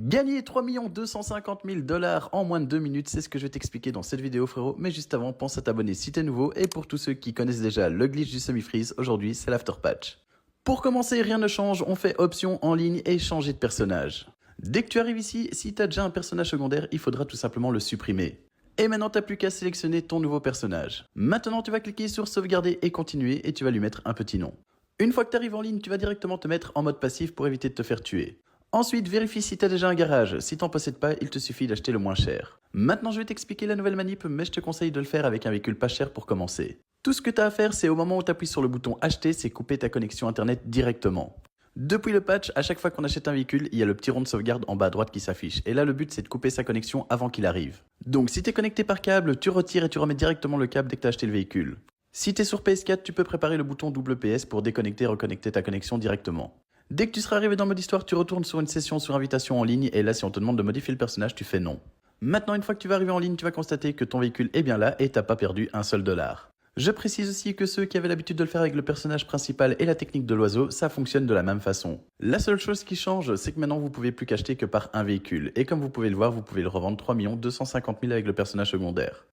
Gagner 3 250 000 $ en moins de 2 minutes, c'est ce que je vais t'expliquer dans cette vidéo frérot. Mais juste avant, pense à t'abonner si t'es nouveau. Et pour tous ceux qui connaissent déjà le glitch du semi-freeze, aujourd'hui c'est l'afterpatch. Pour commencer, rien ne change, on fait option en ligne et changer de personnage. Dès que tu arrives ici, si t'as déjà un personnage secondaire, il faudra tout simplement le supprimer. Et maintenant t'as plus qu'à sélectionner ton nouveau personnage. Maintenant tu vas cliquer sur sauvegarder et continuer et tu vas lui mettre un petit nom. Une fois que tu arrives en ligne, tu vas directement te mettre en mode passif pour éviter de te faire tuer. Ensuite, vérifie si tu as déjà un garage. Si t'en possèdes pas, il te suffit d'acheter le moins cher. Maintenant, je vais t'expliquer la nouvelle manip, mais je te conseille de le faire avec un véhicule pas cher pour commencer. Tout ce que tu as à faire, c'est au moment où tu appuies sur le bouton acheter, c'est couper ta connexion internet directement. Depuis le patch, à chaque fois qu'on achète un véhicule, il y a le petit rond de sauvegarde en bas à droite qui s'affiche. Et là, le but, c'est de couper sa connexion avant qu'il arrive. Donc, si tu es connecté par câble, tu retires et tu remets directement le câble dès que tu as acheté le véhicule. Si tu es sur PS4, tu peux préparer le bouton WPS pour déconnecter et reconnecter ta connexion directement. Dès que tu seras arrivé dans mode histoire, tu retournes sur une session sur invitation en ligne et là, si on te demande de modifier le personnage, tu fais non. Maintenant, une fois que tu vas arriver en ligne, tu vas constater que ton véhicule est bien là et t'as pas perdu un seul dollar. Je précise aussi que ceux qui avaient l'habitude de le faire avec le personnage principal et la technique de l'oiseau, ça fonctionne de la même façon. La seule chose qui change, c'est que maintenant vous pouvez plus qu'acheter que par un véhicule. Et comme vous pouvez le voir, vous pouvez le revendre 3 250 000 avec le personnage secondaire.